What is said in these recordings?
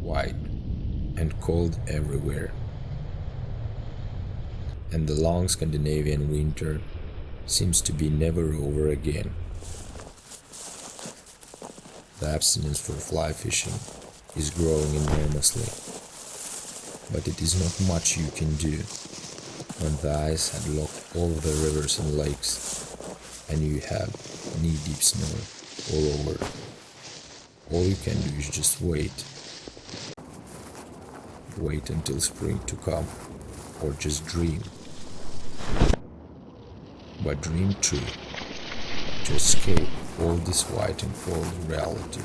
white, and cold everywhere. And the long Scandinavian winter seems to be never over again. The abstinence for fly fishing is growing enormously, but it is not much you can do when the ice had locked all of the rivers and lakes and you have knee-deep snow all over. All you can do is just wait until spring to come, or just dream. But dream too, to escape all this white and cold reality.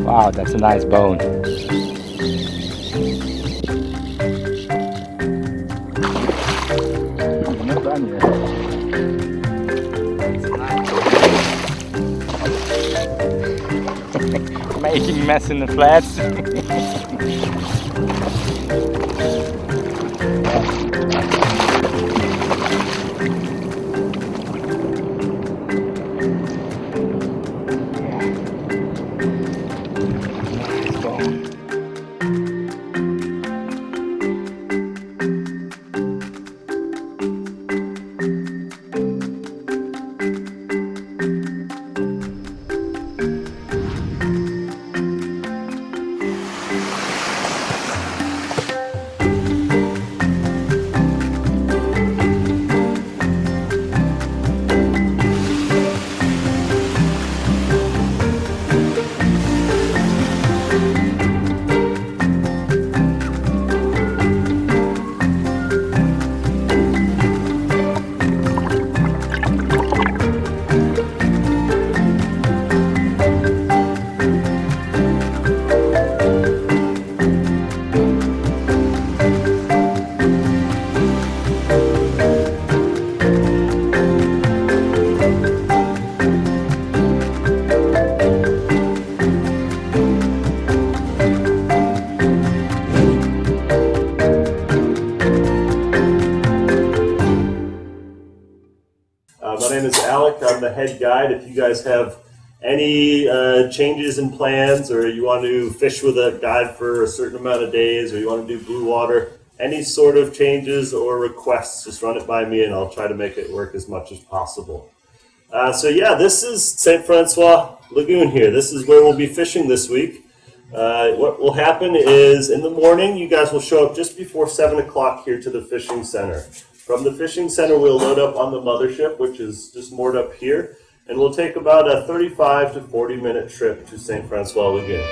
Wow, that's a nice bone. I'm not done yet. Making mess in the flats. My name is Alec. I'm the head guide. If you guys have any changes in plans, or you want to fish with a guide for a certain amount of days, or you want to do blue water, any sort of changes or requests, just run it by me and I'll try to make it work as much as possible. So yeah, this is St. Francois Lagoon here. This is where we'll be fishing this week. What will happen is in the morning, you guys will show up just before 7 o'clock here to the fishing center. From the fishing center, we'll load up on the mothership, which is just moored up here, and we'll take about a 35 to 40 minute trip to St. Francois Lagoon.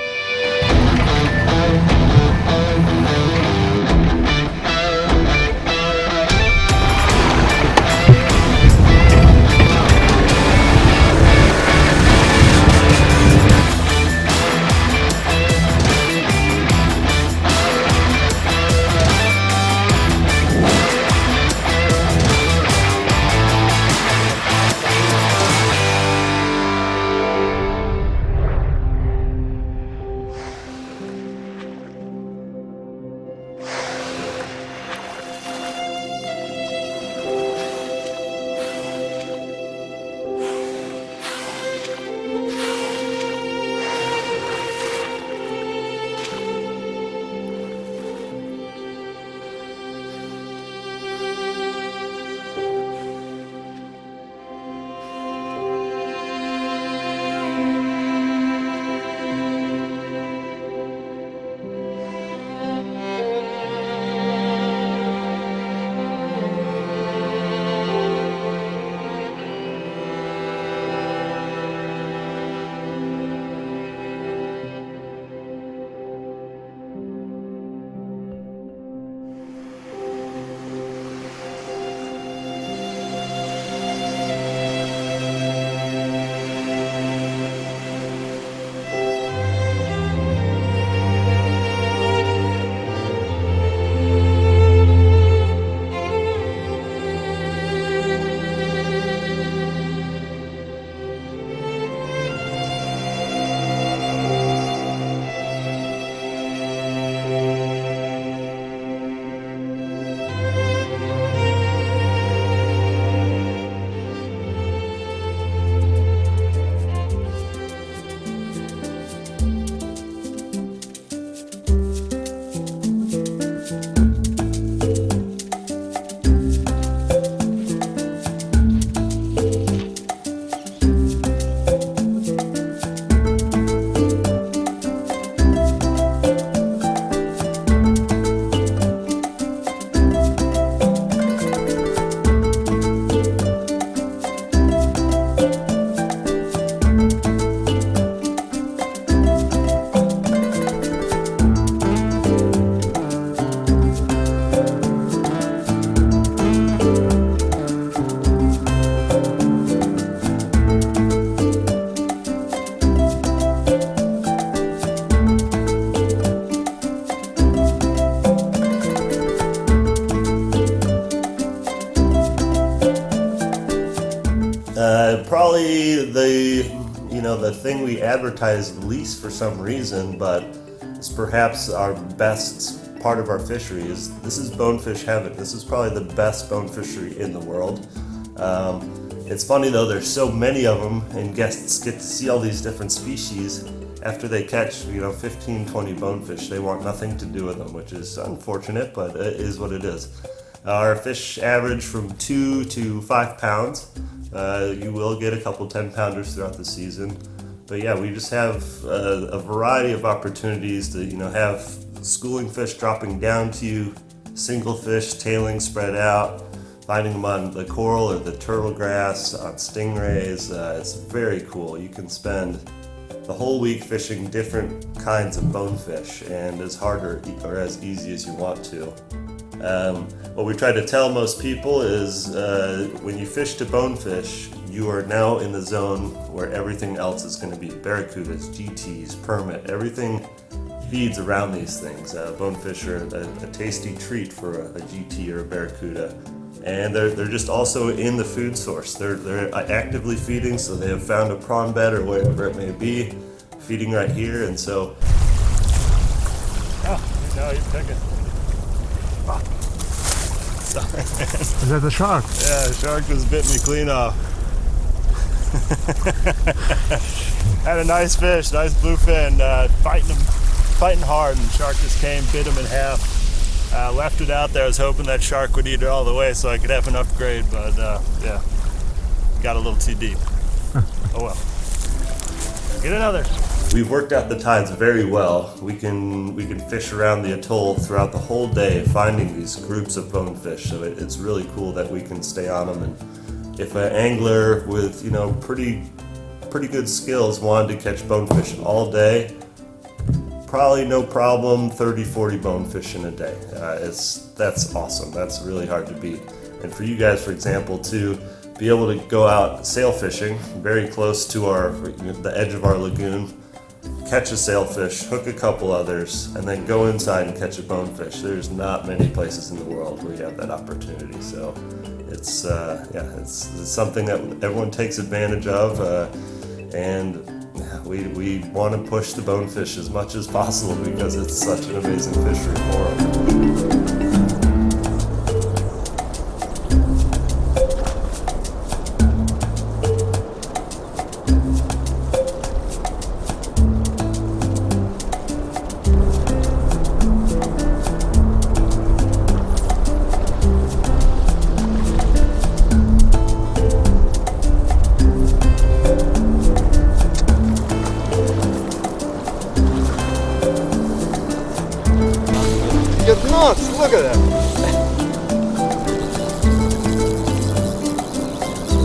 Probably the thing we advertise least for some reason, but it's perhaps our best part of our fishery is this is bonefish heaven. This is probably the best bone fishery in the world. It's funny though, there's so many of them and guests get to see all these different species. After they catch 15, 20 bonefish, they want nothing to do with them, which is unfortunate, but it is what it is. Our fish average from 2 to 5 pounds. You will get a couple 10-pounders throughout the season. But yeah, we just have a variety of opportunities to have schooling fish dropping down to you, single fish tailing spread out, finding them on the coral or the turtle grass, on stingrays. It's very cool. You can spend the whole week fishing different kinds of bonefish, and as hard or as easy as you want to. What we try to tell most people is when you fish to bonefish, you are now in the zone where everything else is going to be. Barracudas, GTs, permit, everything feeds around these things. Bonefish are a tasty treat for a GT or a barracuda. And they're just also in the food source. They're actively feeding, so they have found a prawn bed or wherever it may be, feeding right here, and so... Oh, no, you took it. Fuck. Sorry, man. Is that the shark? Yeah, the shark just bit me clean off. Had a nice fish, nice bluefin, fighting hard, and the shark just came, bit him in half. Left it out there. I was hoping that shark would eat it all the way so I could have an upgrade, but yeah, got a little too deep. Oh well. Get another. We've worked out the tides very well. We can fish around the atoll throughout the whole day, finding these groups of bonefish. So it's really cool that we can stay on them. And if an angler with pretty good skills wanted to catch bonefish all day, probably no problem, 30, 40 bonefish in a day. That's awesome. That's really hard to beat. And for you guys, for example, to be able to go out sail fishing very close to the edge of our lagoon, catch a sailfish, hook a couple others, and then go inside and catch a bonefish. There's not many places in the world where you have that opportunity. So it's something that everyone takes advantage of, and we want to push the bonefish as much as possible because it's such an amazing fishery for them. Get nuts! Look at that!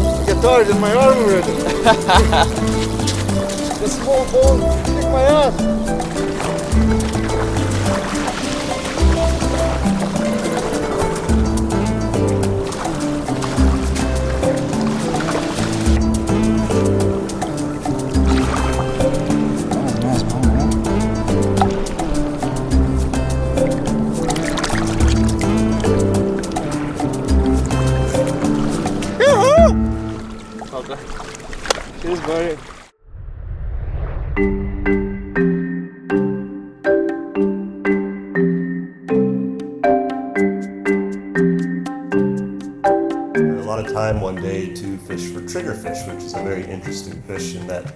I get tired in my arm already. The small bone kick my ass. Cheers, buddy. time one day to fish for triggerfish, which is a very interesting fish in that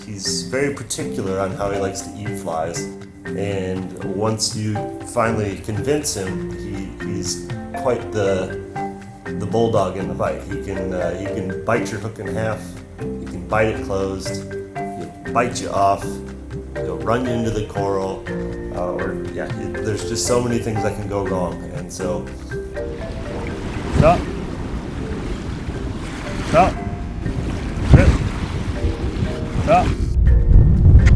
he's very particular on how he likes to eat flies. And once you finally convince him, he's quite the bulldog in the bite. He can bite your hook in half. He can bite it closed. He'll bite you off. He'll run you into the coral. There's just so many things that can go wrong. And so, Stop. Stop. Sit. Stop.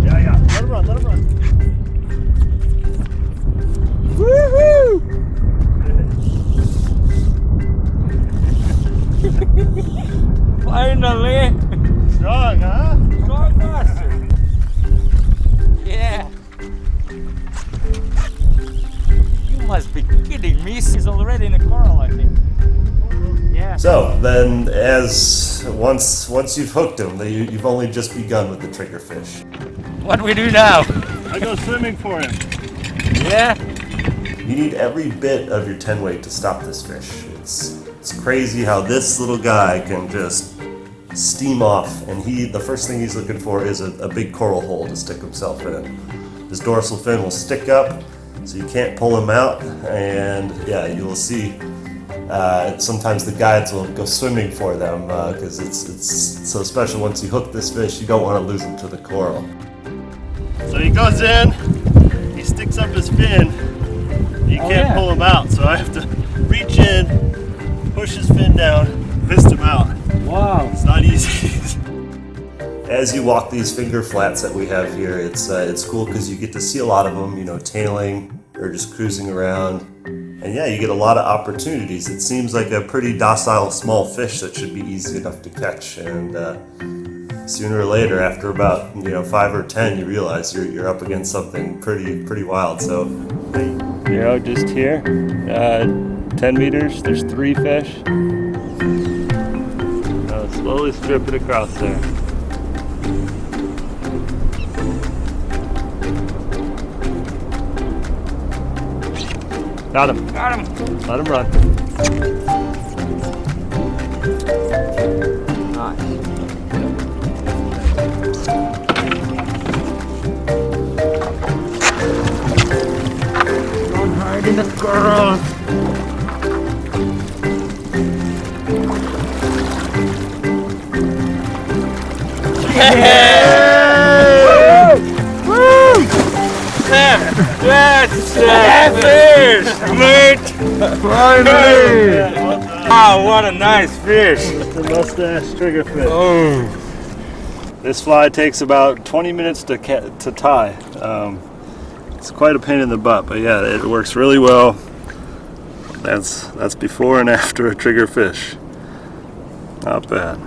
Yeah. Let him run. Woohoo! Finally! Strong, huh? Strong master! Yeah! You must be kidding me. He's already in the coral, I think. Yeah. So then, once you've hooked him, you've only just begun with the triggerfish. What do we do now? I go swimming for him. Yeah? You need every bit of your 10 weight to stop this fish. It's crazy how this little guy can just steam off, and the first thing he's looking for is a big coral hole to stick himself in. His dorsal fin will stick up, so you can't pull him out, and yeah, you will see. Sometimes the guides will go swimming for them because it's so special. Once you hook this fish, you don't want to lose him to the coral. So he goes in, he sticks up his fin, you can't pull him out, so I have to reach in, push his fin down, twist him out. Wow. It's not easy. As you walk these finger flats that we have here, it's cool because you get to see a lot of them, tailing or just cruising around. And yeah, you get a lot of opportunities. It seems like a pretty docile small fish that should be easy enough to catch. And sooner or later, after about 5 or 10, you realize you're up against something pretty wild. So Just here, 10 meters, there's 3 fish. Slowly strip it across there. Got him. Let him run. Nice. Don't hide in the coral. Yeah! Woo! That's that fish, mate! Finally! Wow, what a nice fish! The mustache triggerfish. Oh. This fly takes about 20 minutes to tie. It's quite a pain in the butt, but yeah, it works really well. That's before and after a triggerfish. Not bad.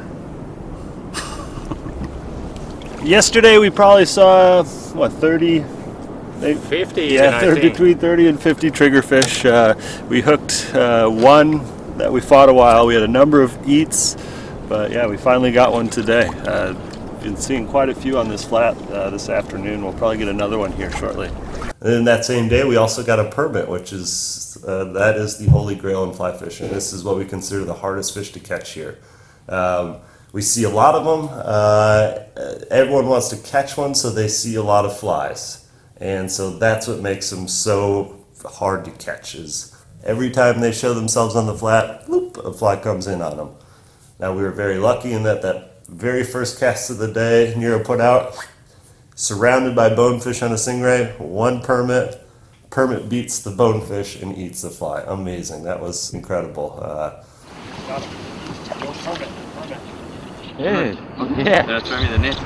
Yesterday we probably saw 30. 50, yeah, between 30 and 50 triggerfish. We hooked one that we fought a while. We had a number of eats, but yeah, we finally got one today. Been seeing quite a few on this flat this afternoon. We'll probably get another one here shortly. And then that same day, we also got a permit, which is that is the holy grail in fly fishing. This is what we consider the hardest fish to catch here. We see a lot of them. Everyone wants to catch one, so they see a lot of flies. And so that's what makes them so hard to catch, is every time they show themselves on the flat, whoop, a fly comes in on them. Now, we were very lucky in that very first cast of the day, Nero put out, surrounded by bonefish on a stingray, one permit beats the bonefish and eats the fly. Amazing. That was incredible. Hey, yeah. That's try me the net.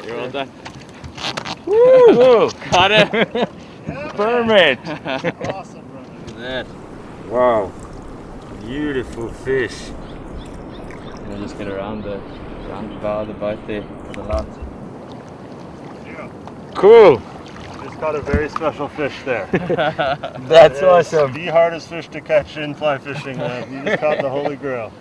You're all done. Woo! Got it! Permit! Awesome, brother. Look at that. Wow. Beautiful fish. And just get around the bow, the bite there for the lot. Yeah. Cool! Just caught a very special fish there. That's It is awesome. The hardest fish to catch in fly fishing. You just caught the holy grail.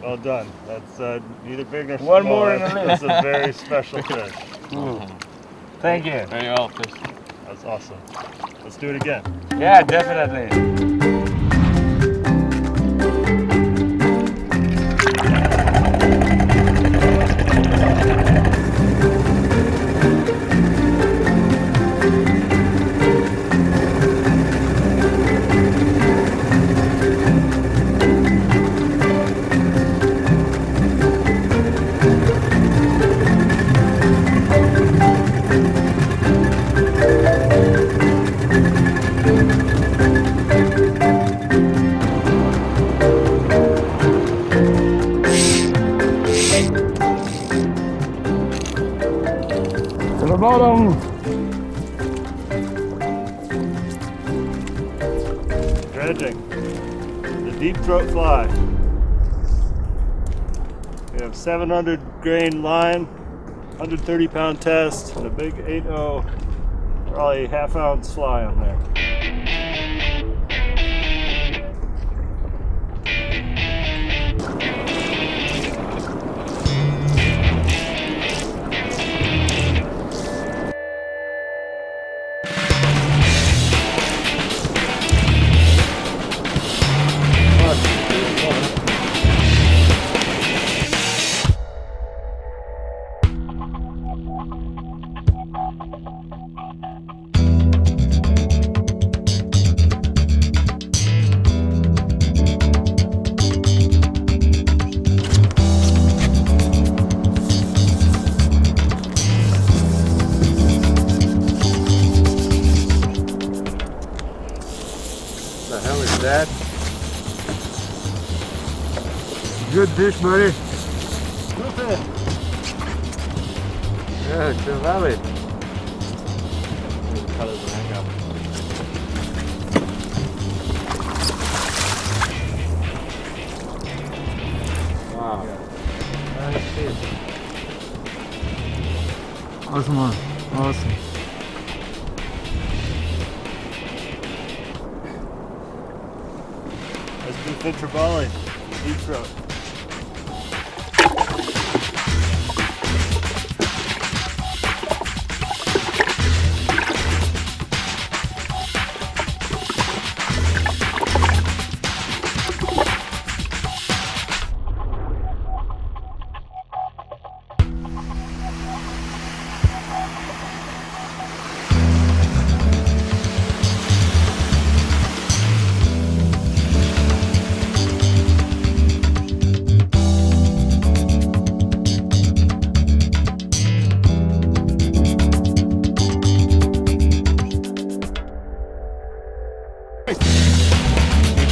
Well done. That's neither big nor small. One more in the list. That's a very special fish. Thank you. Very well fished. That's awesome. Let's do it again. Yeah, definitely. To the bottom. Dredging. The deep throat fly. We have 700 grain line, 130 pound test, and a big 8.0, probably half-ounce fly on there. The hell is that? Good fish, buddy. Yeah, trevally. Colors of makeup. Wow. Nice fish. Awesome one. Awesome. Nice bluefin trevally, deep throat.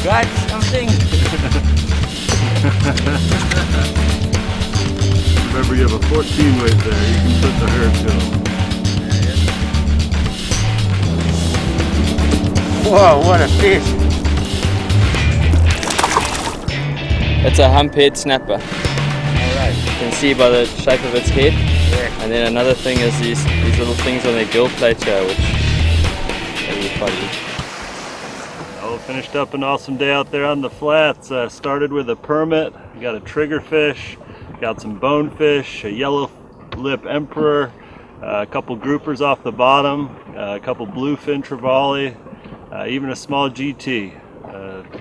Got something. Remember, you have a 14 weight there. You can put the herd to them. Whoa, what a fish! It's a humphead snapper. Alright. You can see by the shape of its head. Yeah. And then another thing is these little things on their gill plate here, which are really funny. Well, finished up an awesome day out there on the flats. Started with a permit. We got a triggerfish, got some bonefish, a yellow lip emperor, a couple groupers off the bottom, a couple bluefin trevally, even a small GT.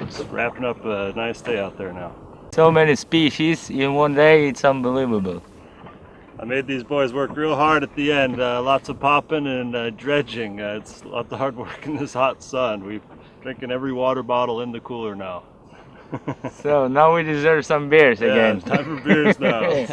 Just wrapping up a nice day out there now. So many species in one day, it's unbelievable. I made these boys work real hard at the end. Lots of popping and dredging. It's lots of hard work in this hot sun. We're drinking every water bottle in the cooler now. So now we deserve some beers Yeah, again. it's time for beers now.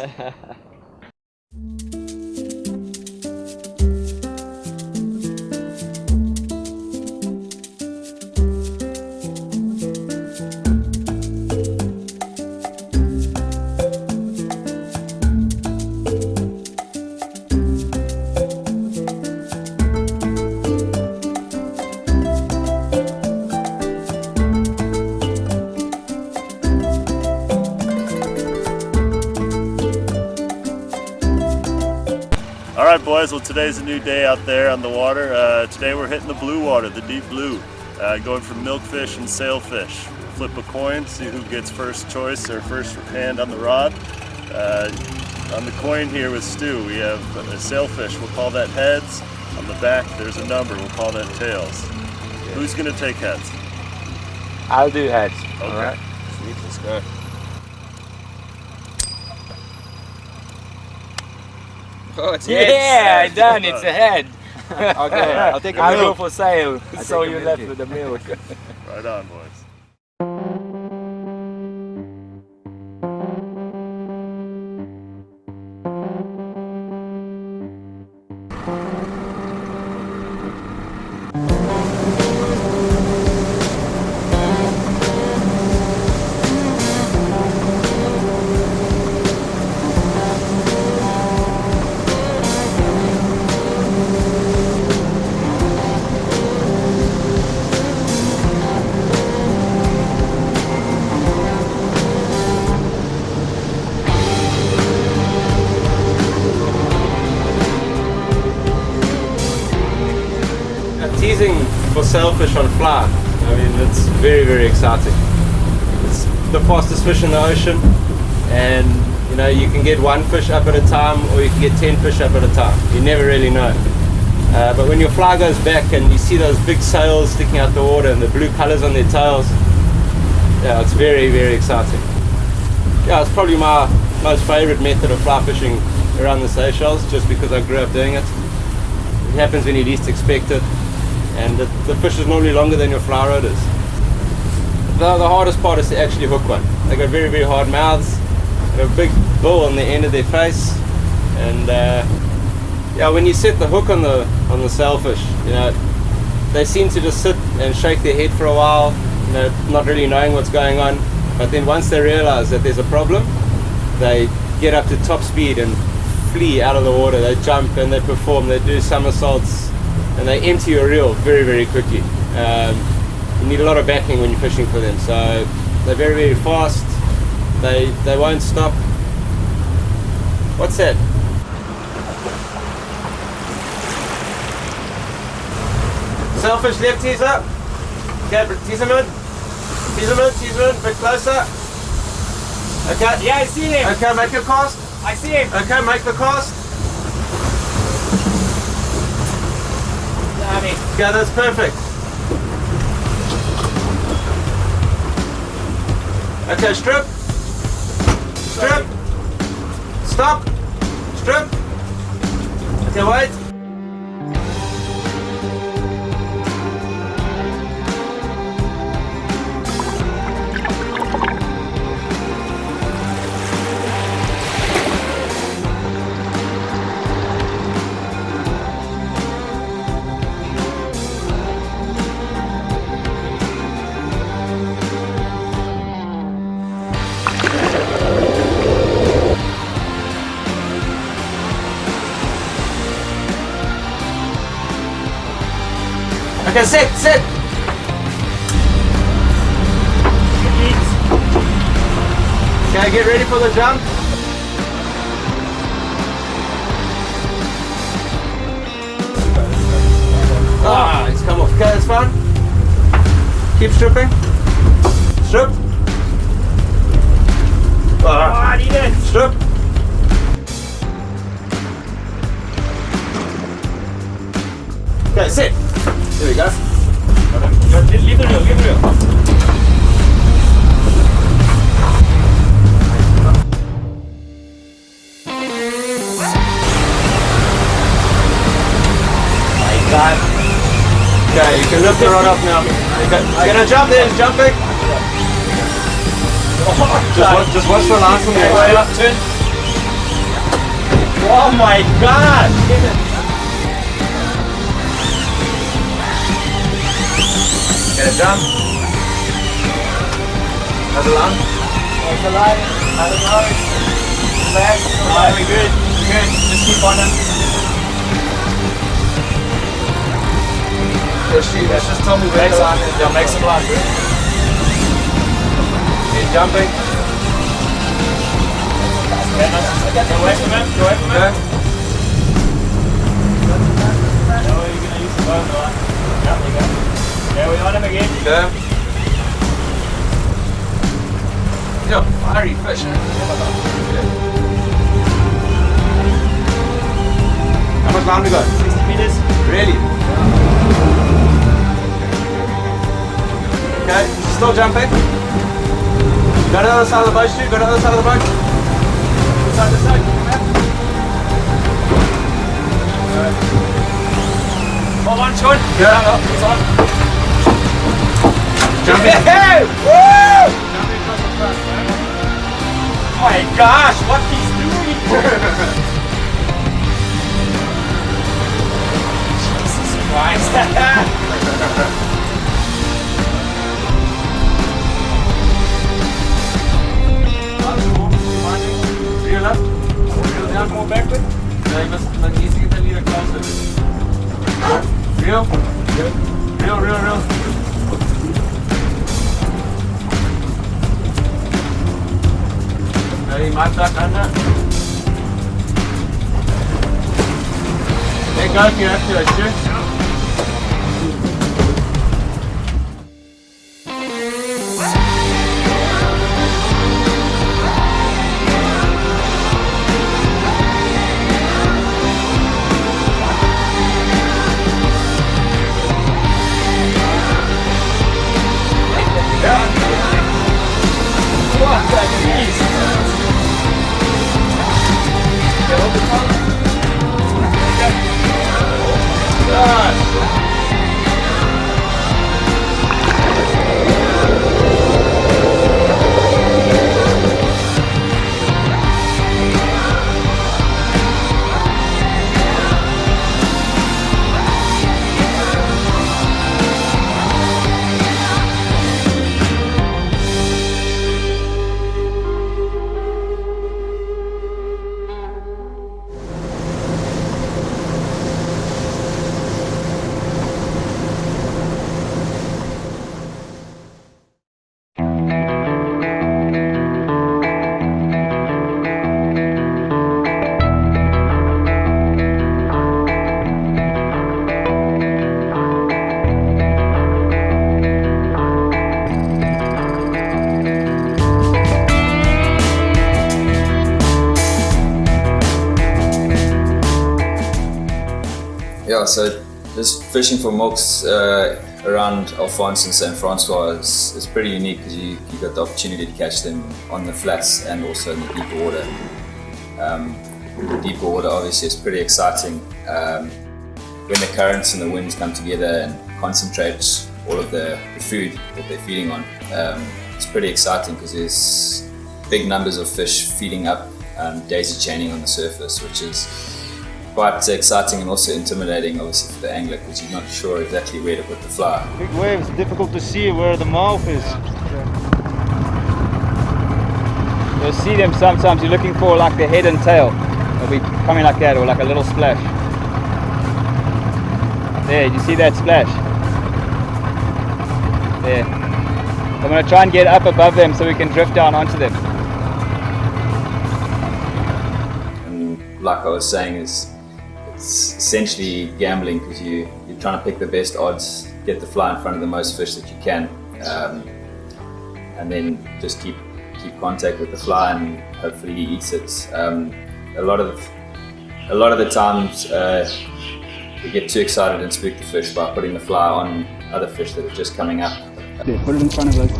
Alright boys, well today's a new day out there on the water. Today we're hitting the blue water, the deep blue, going for milkfish and sailfish. Flip a coin, see who gets first choice or first hand on the rod. On the coin here with Stu, we have a sailfish. We'll call that heads. On the back, there's a number. We'll call that tails. Who's going to take heads? I'll do heads. Okay. All right. Sweet, let's go. Oh, it's Yeah, done. It's a head. Okay, I'll take a I'll go milk. for sail. I'll So take a you milk. left with the milk. Right on, boys. Teasing for sailfish on fly, I mean, it's very, very exciting. It's the fastest fish in the ocean, and you know, you can get one fish up at a time or you can get 10 fish up at a time. You never really know. But when your fly goes back and you see those big sails sticking out the water and the blue colors on their tails, yeah, it's very, very exciting. Yeah, it's probably my most favorite method of fly fishing around the Seychelles, just because I grew up doing it. It happens when you least expect it, and the fish is normally longer than your fly rod is. The hardest part is to actually hook one. They got very, very hard mouths, they have a big bill on the end of their face, and yeah, when you set the hook on the sailfish, you know, they seem to just sit and shake their head for a while, you know, not really knowing what's going on. But then once they realize that there's a problem, they get up to top speed and flee out of the water. They jump and they perform, they do somersaults, and they empty your reel very, very quickly. You need a lot of backing when you're fishing for them, so they're very, very fast. They won't stop. What's that? Sailfish left teaser. Okay, tease him in. Tease him in, tease him in, a bit closer. Okay. Yeah, I see him. Okay, make your cast. I see him. Okay, make the cast. Okay, that's perfect. Okay, strip. Strip. Stop. Strip. Okay, wait. Okay, sit. Okay, get ready for the jump. Ah, it's come off. Okay, that's fine. Keep stripping. Strip. Ah, strip. Okay, sit. There we go. Leave the reel, leave the reel. Okay, you can lift the rod up now. Okay, you're gonna jump in, jumping. Just watch the lines from the way up. Turn. Oh my god! Get a jump. How's the line? There's the line. I don't know. Back. Alright, we're good. We're good. Just keep on him. Just tell me where the line is. Yeah, make some line. He's jumping. Go away from him. Go away from him. Okay. No, you're going to use the bone line. Yeah, there you go. There we on him again. Okay. You're a fiery fish. long to go? 60 meters? Really? Okay, still jumping. Go to the other side of the boat, Stu. Go to the other side of the boat. This side, this side. Come here. Hold on, Sean. Yeah. It's on. Jumping. Hey! Woo! Jumping across the front, man. Oh my gosh, what he's doing! Jesus Christ! Reel up, reel down, more backward. No, you must easy get the leader closer. Reel, reel, reel, reel. No, you might duck under. Let go if you have to, Stu. Yeah, so just fishing for milks around Alphonse and Saint Francois is pretty unique because you got the opportunity to catch them on the flats and also in the deeper water. The deeper water obviously is pretty exciting when the currents and the winds come together and concentrate all of the food that they're feeding on. It's pretty exciting because there's big numbers of fish feeding up, daisy chaining on the surface, which is quite exciting and also intimidating, obviously, for the angler because you're not sure exactly where to put the fly. Big waves, difficult to see where the mouth is. You'll see them sometimes, you're looking for like the head and tail. They'll be coming like that, or like a little splash. There, you see that splash? There. I'm going to try and get up above them so we can drift down onto them. And like I was saying, it's essentially gambling because you're trying to pick the best odds, get the fly in front of the most fish that you can, and then just keep contact with the fly and hopefully he eats it. A lot of the times we get too excited and spook the fish by putting the fly on other fish that are just coming up. There, put it in front of us.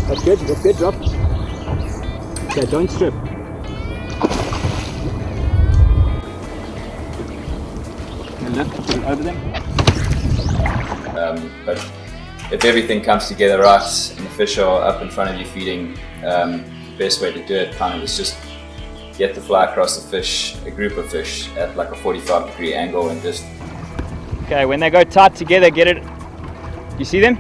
That's good, drop. Okay, don't strip. Lift, put it over them. But if everything comes together right and the fish are up in front of you feeding, the best way to do it kind of is just get the fly across the fish, a group of fish at like a 45-degree angle and just... Okay, when they go tight together, get it. You see them?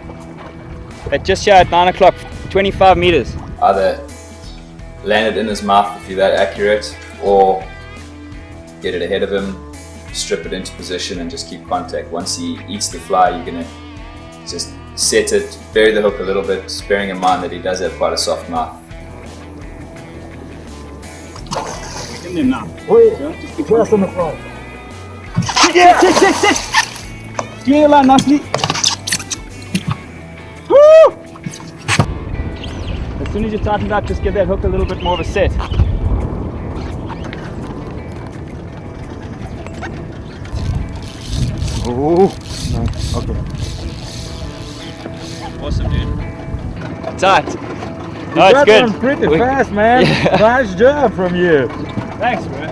They're just here at 9 o'clock, 25 meters. Either land it in his mouth if you're that accurate, or get it ahead of him, strip it into position and just keep contact. Once he eats the fly, you're gonna just set it, bury the hook a little bit, bearing in mind that he does have quite a soft mouth. In them now. Just be close on the fly. Yeah! Sit! Get it nicely. Woo! As soon as you tighten it up, just give that hook a little bit more of a set. Oh, okay. Awesome, dude. Tight. No, You it's got good. one pretty fast, man. Yeah. Nice job from you. Thanks, bro.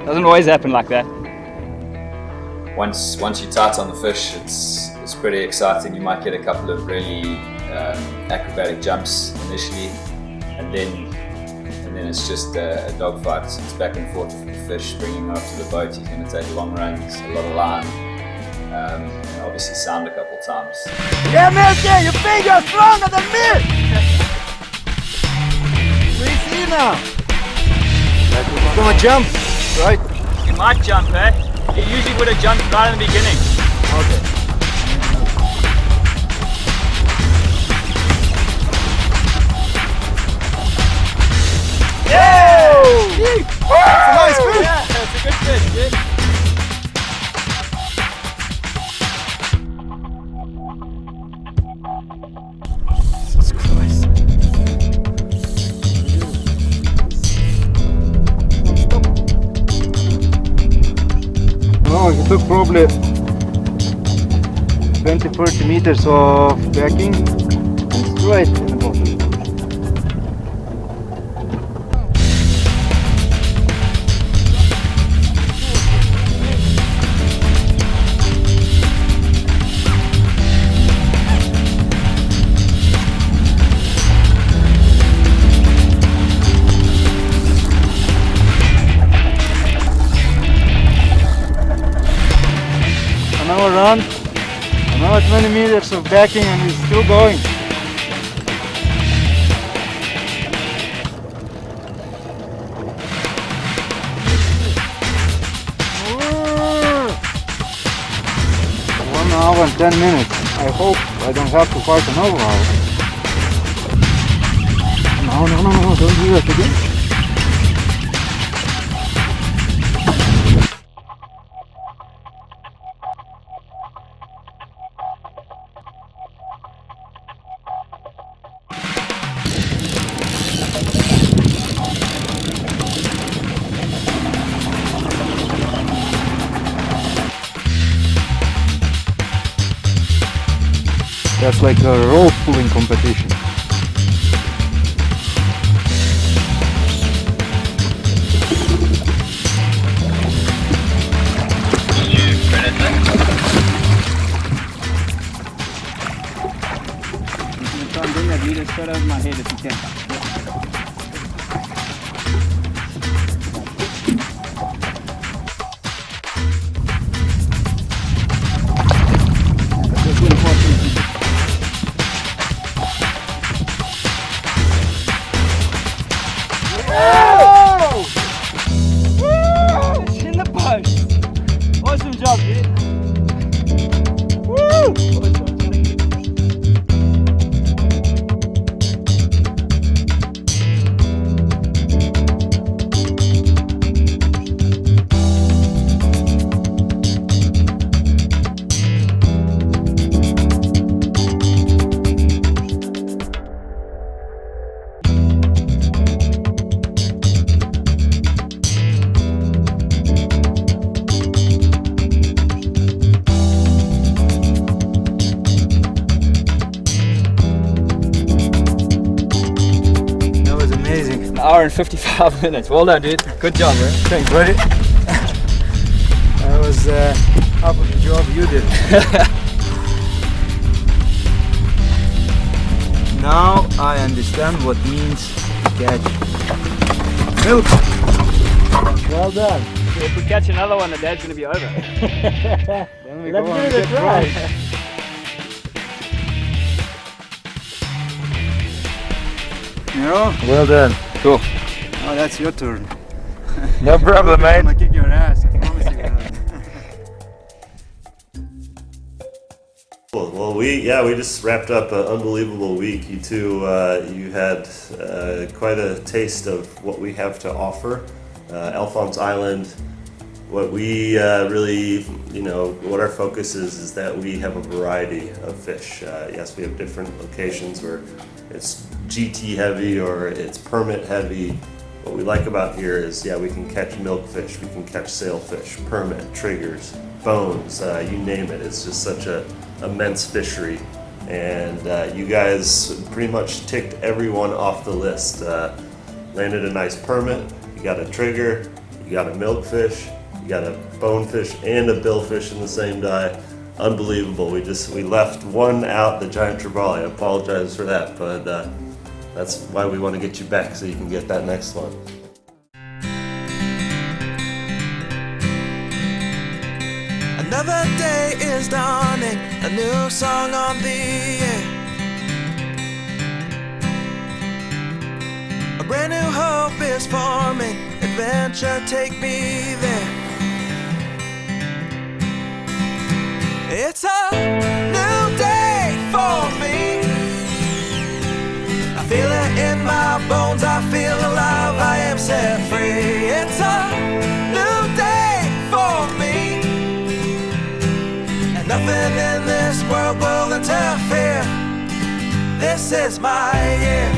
Doesn't always happen like that. Once you're tight on the fish, it's pretty exciting. You might get a couple of really acrobatic jumps initially, and then it's just a dogfight. It's back and forth with the fish, bringing him up to the boat. He's going to take long runs, a lot of line, and obviously sound a couple times. Yeah, Milky, you think you're stronger than me! We see now. He's gonna jump, right? He might jump, eh? He usually would have jumped right in the beginning. Okay. Yeah! That's a nice fish. Yeah, that's a good fish, dude. Jesus Christ. No, he took probably 20-30 meters of backing and straight in the bottom. Another run, another 20 meters of backing, and he's still going. Whoa! 1 hour and 10 minutes. I hope I don't have to fight another hour. No, don't do that again. That's like a rope pulling competition. Try and bring that leader straight over my head if you can. It's in the boat. Awesome job, dude. Woo! That was amazing. An hour and 55 minutes. Well done, dude. Good job, bro. Thanks, buddy. That was half of the job you did. Now I understand what means to catch milk. Well done. If we catch another one, the dad's gonna be over. Then we Let's go give and it a get try. right. Yeah. Well done. Cool. Oh, that's your turn. No problem, I'm mate. gonna kick your ass. I promise you that. Well, we just wrapped up an unbelievable week. You two, you had quite a taste of what we have to offer. Alphonse Island. What we really, what our focus is that we have a variety of fish. Yes, we have different locations where it's GT heavy or it's permit heavy, What we like about here is, yeah, we can catch milkfish, we can catch sailfish, permit, triggers, bones, you name it. It's just such a immense fishery. And you guys pretty much ticked everyone off the list. Landed a nice permit, you got a trigger, you got a milkfish, you got a bonefish and a billfish in the same die. Unbelievable. We left one out, the giant trevally. I apologize for that, but that's why we want to get you back so you can get that next one. Another day is dawning, a new song on the air. A brand new hope is forming, adventure take me there. It's a new day for me. I feel it in my bones, I feel alive, I am set free. It's a new day for me, and nothing in this world will interfere. This is my year.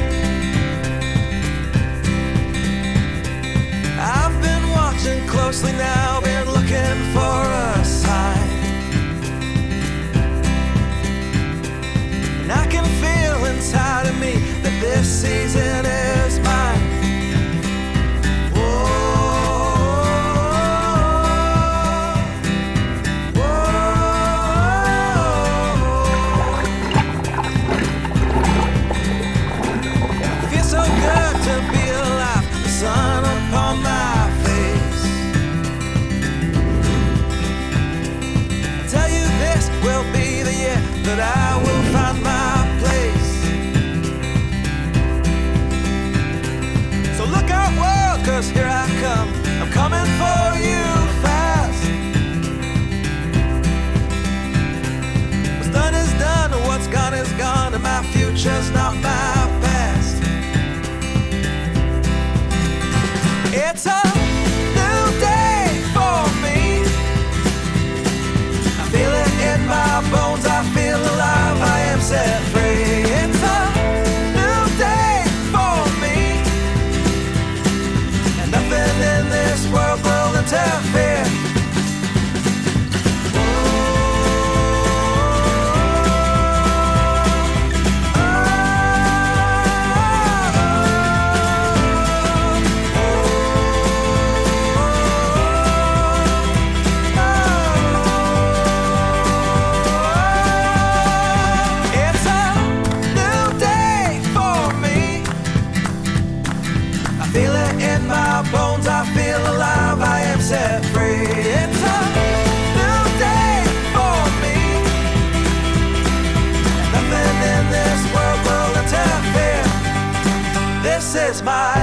I've been watching closely now, been looking for a sign. And I can feel inside of me that this season is mine. Feels so good to be alive, the sun upon my face. I tell you, this will be the year that I will find my place. So look out, world, 'cause here I come. I'm coming for you fast. What's done is done, and what's gone is gone, and my future's not my past. It's a new day for me. I feel it in my bones, I feel alive, I am set free. It's a new day for me, and nothing in this world will interfere. It's a new day for me. I feel it in my bones, I feel alive, I am set free. It's a new day for me, and nothing in this world will interfere. This is my